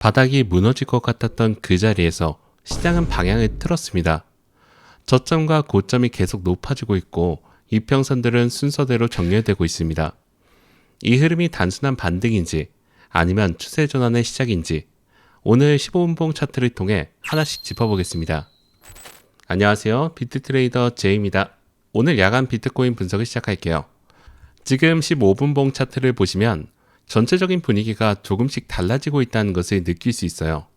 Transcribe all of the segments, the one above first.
바닥이 무너질 것 같았던 그 자리에서 시장은 방향을 틀었습니다. 저점과 고점이 계속 높아지고 있고 이평선들은 순서대로 정렬되고 있습니다. 이 흐름이 단순한 반등인지 아니면 추세 전환의 시작인지 오늘 15분봉 차트를 통해 하나씩 짚어보겠습니다. 안녕하세요. 비트트레이더 제이입니다. 오늘 야간 비트코인 분석을 시작할게요. 지금 15분봉 차트를 보시면 전체적인 분위기가 조금씩 달라지고 있다는 것을 느낄 수 있어요.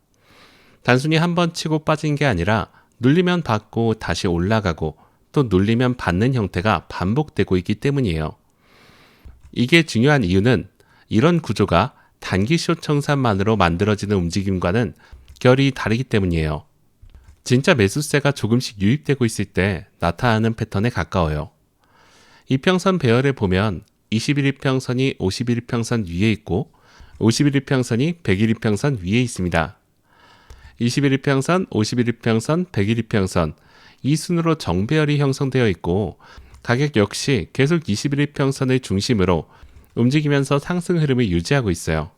단순히 한번 치고 빠진 게 아니라 눌리면 받고 다시 올라가고 또 눌리면 받는 형태가 반복되고 있기 때문이에요. 이게 중요한 이유는 이런 구조가 단기 숏 청산만으로 만들어지는 움직임과는 결이 다르기 때문이에요. 진짜 매수세가 조금씩 유입되고 있을 때 나타나는 패턴에 가까워요. 이평선 배열을 보면 21일평선이 51일평선 위에 있고 51일평선이 100일평선 위에 있습니다. 21일평선, 51일평선, 100일평선 이 순으로 정배열이 형성되어 있고 가격 역시 계속 21일평선을 중심으로 움직이면서 상승 흐름을 유지하고 있어요.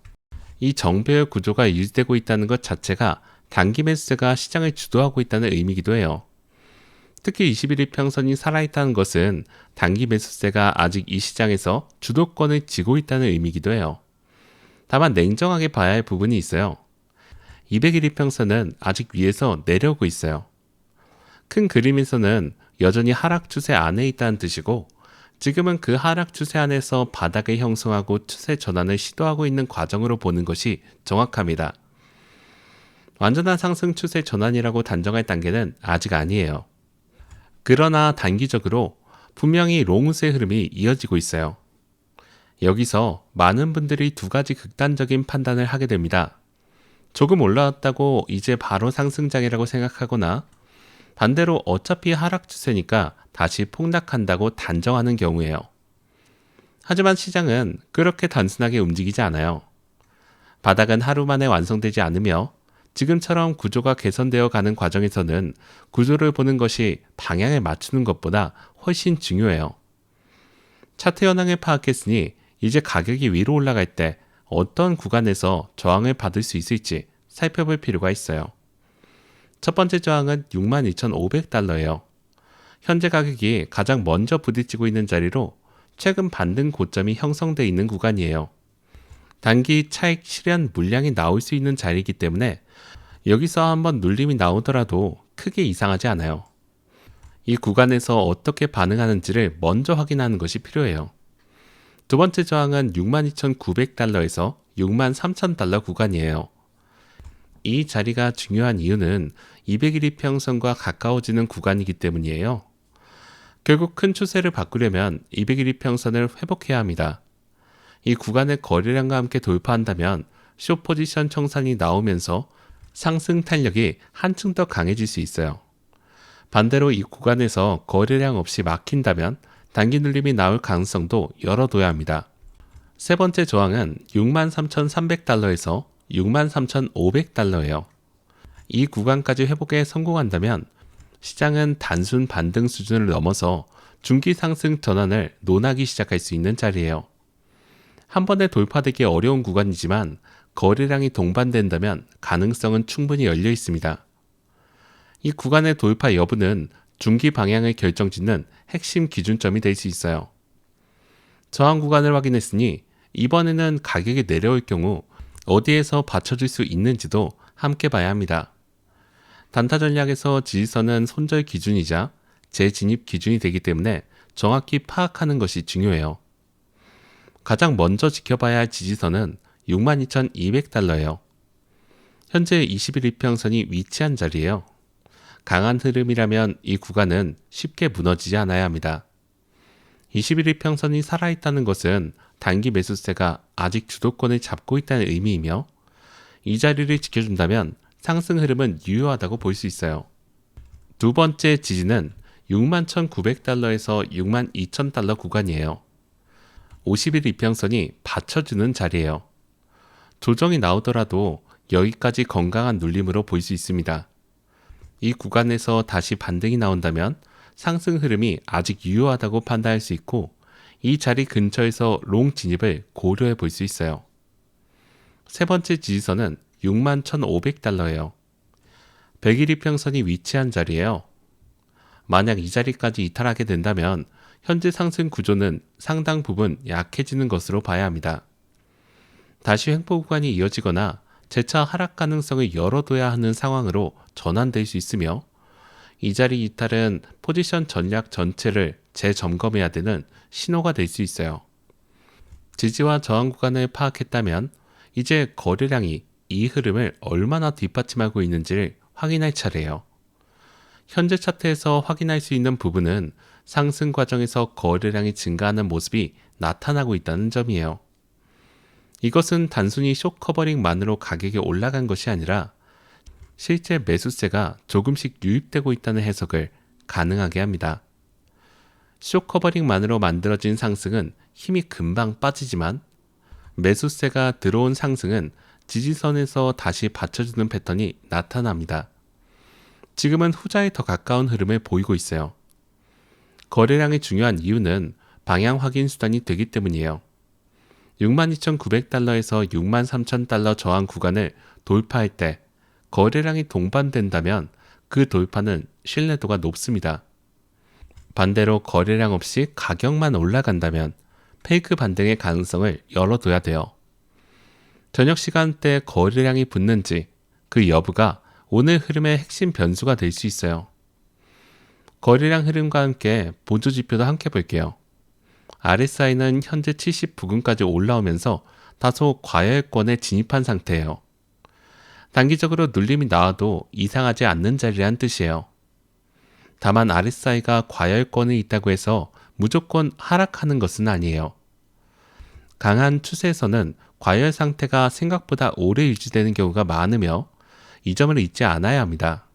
이 정배열 구조가 유지되고 있다는 것 자체가 단기 매수세가 시장을 주도하고 있다는 의미이기도 해요. 특히 21일평선이 살아있다는 것은 단기 매수세가 아직 이 시장에서 주도권을 쥐고 있다는 의미이기도 해요. 다만 냉정하게 봐야 할 부분이 있어요. 200일평선은 아직 위에서 내려오고 있어요. 큰 그림에서는 여전히 하락 추세 안에 있다는 뜻이고 지금은 그 하락 추세 안에서 바닥을 형성하고 추세 전환을 시도하고 있는 과정으로 보는 것이 정확합니다. 완전한 상승 추세 전환이라고 단정할 단계는 아직 아니에요. 그러나 단기적으로 분명히 롱우스의 흐름이 이어지고 있어요. 여기서 많은 분들이 두 가지 극단적인 판단을 하게 됩니다. 조금 올라왔다고 이제 바로 상승장이라고 생각하거나 반대로 어차피 하락 추세니까 다시 폭락한다고 단정하는 경우예요. 하지만 시장은 그렇게 단순하게 움직이지 않아요. 바닥은 하루 만에 완성되지 않으며 지금처럼 구조가 개선되어 가는 과정에서는 구조를 보는 것이 방향을 맞추는 것보다 훨씬 중요해요. 차트 현황을 파악했으니 이제 가격이 위로 올라갈 때 어떤 구간에서 저항을 받을 수 있을지 살펴볼 필요가 있어요. 첫 번째 저항은 62,500달러예요. 현재 가격이 가장 먼저 부딪히고 있는 자리로 최근 반등 고점이 형성되어 있는 구간이에요. 단기 차익 실현 물량이 나올 수 있는 자리이기 때문에 여기서 한번 눌림이 나오더라도 크게 이상하지 않아요. 이 구간에서 어떻게 반응하는지를 먼저 확인하는 것이 필요해요. 두 번째 저항은 62,900달러에서 63,000달러 구간이에요. 이 자리가 중요한 이유는 200일이평선과 가까워지는 구간이기 때문이에요. 결국 큰 추세를 바꾸려면 200일이평선을 회복해야 합니다. 이 구간의 거래량과 함께 돌파한다면 숏 포지션 청산이 나오면서 상승 탄력이 한층 더 강해질 수 있어요. 반대로 이 구간에서 거래량 없이 막힌다면 단기 눌림이 나올 가능성도 열어둬야 합니다. 세 번째 저항은 63,300달러에서 63,500달러예요. 이 구간까지 회복에 성공한다면 시장은 단순 반등 수준을 넘어서 중기 상승 전환을 논하기 시작할 수 있는 자리예요. 한 번에 돌파되기 어려운 구간이지만 거래량이 동반된다면 가능성은 충분히 열려 있습니다. 이 구간의 돌파 여부는 중기 방향을 결정짓는 핵심 기준점이 될 수 있어요. 저항 구간을 확인했으니 이번에는 가격이 내려올 경우 어디에서 받쳐줄 수 있는지도 함께 봐야 합니다. 단타 전략에서 지지선은 손절 기준이자 재진입 기준이 되기 때문에 정확히 파악하는 것이 중요해요. 가장 먼저 지켜봐야 할 지지선은 62,200달러예요. 현재 21일평선이 위치한 자리예요. 강한 흐름이라면 이 구간은 쉽게 무너지지 않아야 합니다. 21일평선이 살아있다는 것은 단기 매수세가 아직 주도권을 잡고 있다는 의미이며 이 자리를 지켜준다면 상승 흐름은 유효하다고 볼 수 있어요. 두 번째 지지는 61,900달러에서 62,000달러 구간이에요. 50일 이평선이 받쳐주는 자리예요. 조정이 나오더라도 여기까지 건강한 눌림으로 볼 수 있습니다. 이 구간에서 다시 반등이 나온다면 상승 흐름이 아직 유효하다고 판단할 수 있고 이 자리 근처에서 롱 진입을 고려해 볼 수 있어요. 세 번째 지지선은 61,500달러예요. 100일 이평선이 위치한 자리예요. 만약 이 자리까지 이탈하게 된다면 현재 상승 구조는 상당 부분 약해지는 것으로 봐야 합니다. 다시 횡보 구간이 이어지거나 재차 하락 가능성을 열어둬야 하는 상황으로 전환될 수 있으며 이 자리 이탈은 포지션 전략 전체를 재점검해야 되는 신호가 될 수 있어요. 지지와 저항 구간을 파악했다면 이제 거래량이 이 흐름을 얼마나 뒷받침하고 있는지를 확인할 차례예요. 현재 차트에서 확인할 수 있는 부분은 상승 과정에서 거래량이 증가하는 모습이 나타나고 있다는 점이에요. 이것은 단순히 숏 커버링만으로 가격이 올라간 것이 아니라 실제 매수세가 조금씩 유입되고 있다는 해석을 가능하게 합니다. 숏 커버링만으로 만들어진 상승은 힘이 금방 빠지지만 매수세가 들어온 상승은 지지선에서 다시 받쳐주는 패턴이 나타납니다. 지금은 후자에 더 가까운 흐름을 보이고 있어요. 거래량이 중요한 이유는 방향 확인 수단이 되기 때문이에요. 62,900달러에서 63,000달러 저항 구간을 돌파할 때 거래량이 동반된다면 그 돌파는 신뢰도가 높습니다. 반대로 거래량 없이 가격만 올라간다면 페이크 반등의 가능성을 열어둬야 돼요. 저녁 시간대 거래량이 붙는지 그 여부가 오늘 흐름의 핵심 변수가 될 수 있어요. 거래량 흐름과 함께 보조지표도 함께 볼게요. RSI는 현재 70부근까지 올라오면서 다소 과열권에 진입한 상태예요. 단기적으로 눌림이 나와도 이상하지 않는 자리란 뜻이에요. 다만 RSI가 과열권에 있다고 해서 무조건 하락하는 것은 아니에요. 강한 추세에서는 과열 상태가 생각보다 오래 유지되는 경우가 많으며 이 점을 잊지 않아야 합니다.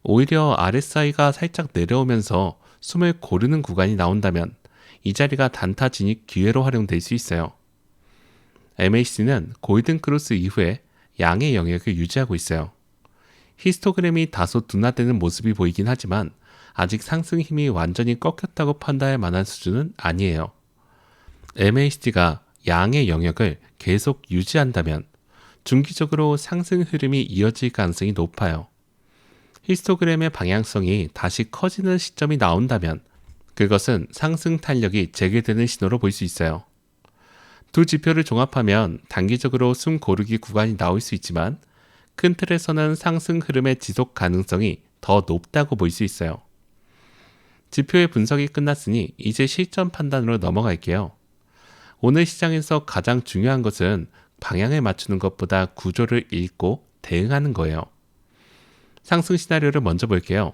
오히려 RSI가 살짝 내려오면서 숨을 고르는 구간이 나온다면 이 자리가 단타 진입 기회로 활용될 수 있어요. MACD는 골든 크로스 이후에 양의 영역을 유지하고 있어요. 히스토그램이 다소 둔화되는 모습이 보이긴 하지만 아직 상승 힘이 완전히 꺾였다고 판단할 만한 수준은 아니에요. MACD가 양의 영역을 계속 유지한다면 중기적으로 상승 흐름이 이어질 가능성이 높아요. 히스토그램의 방향성이 다시 커지는 시점이 나온다면 그것은 상승 탄력이 재개되는 신호로 볼 수 있어요. 두 지표를 종합하면 단기적으로 숨 고르기 구간이 나올 수 있지만 큰 틀에서는 상승 흐름의 지속 가능성이 더 높다고 볼 수 있어요. 지표의 분석이 끝났으니 이제 실전 판단으로 넘어갈게요. 오늘 시장에서 가장 중요한 것은 방향을 맞추는 것보다 구조를 읽고 대응하는 거예요. 상승 시나리오를 먼저 볼게요.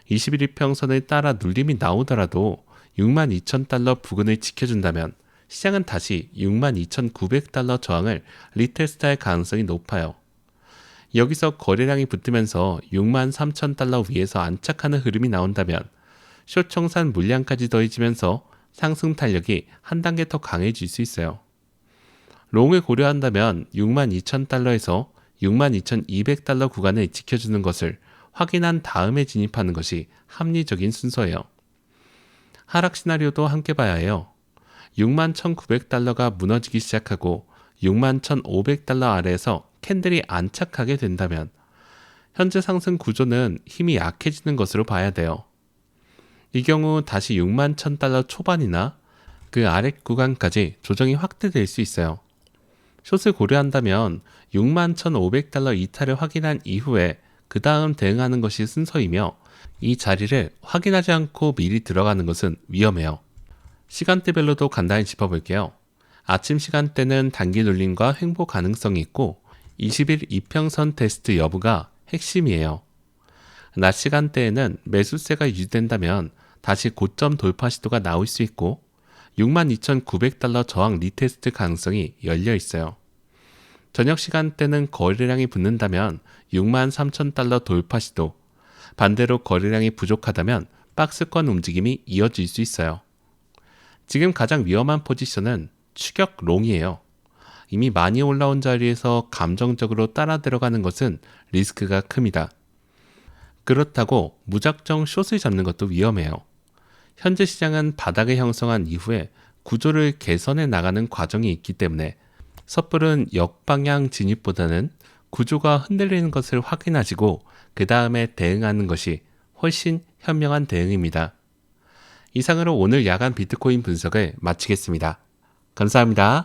21일평선을 따라 눌림이 나오더라도 62,000달러 부근을 지켜준다면 시장은 다시 62,900달러 저항을 리테스트할 가능성이 높아요. 여기서 거래량이 붙으면서 63,000달러 위에서 안착하는 흐름이 나온다면 숏 청산 물량까지 더해지면서 상승 탄력이 한 단계 더 강해질 수 있어요. 롱을 고려한다면 62,000달러에서 62,200달러 구간을 지켜주는 것을 확인한 다음에 진입하는 것이 합리적인 순서예요. 하락 시나리오도 함께 봐야 해요. 61,900달러가 무너지기 시작하고 61,500달러 아래에서 캔들이 안착하게 된다면 현재 상승 구조는 힘이 약해지는 것으로 봐야 돼요. 이 경우 다시 61,000달러 초반이나 그 아랫 구간까지 조정이 확대될 수 있어요. 숏을 고려한다면 61,500달러 이탈을 확인한 이후에 그 다음 대응하는 것이 순서이며 이 자리를 확인하지 않고 미리 들어가는 것은 위험해요. 시간대별로도 간단히 짚어볼게요. 아침 시간대는 단기 눌림과 횡보 가능성이 있고 20일 이평선 테스트 여부가 핵심이에요. 낮 시간대에는 매수세가 유지된다면 다시 고점 돌파 시도가 나올 수 있고 62,900달러 저항 리테스트 가능성이 열려 있어요. 저녁 시간대는 거래량이 붙는다면 63,000달러 돌파 시도, 반대로 거래량이 부족하다면 박스권 움직임이 이어질 수 있어요. 지금 가장 위험한 포지션은 추격 롱이에요. 이미 많이 올라온 자리에서 감정적으로 따라 들어가는 것은 리스크가 큽니다. 그렇다고 무작정 숏을 잡는 것도 위험해요. 현재 시장은 바닥을 형성한 이후에 구조를 개선해 나가는 과정이 있기 때문에 섣부른 역방향 진입보다는 구조가 흔들리는 것을 확인하시고 그 다음에 대응하는 것이 훨씬 현명한 대응입니다. 이상으로 오늘 야간 비트코인 분석을 마치겠습니다. 감사합니다.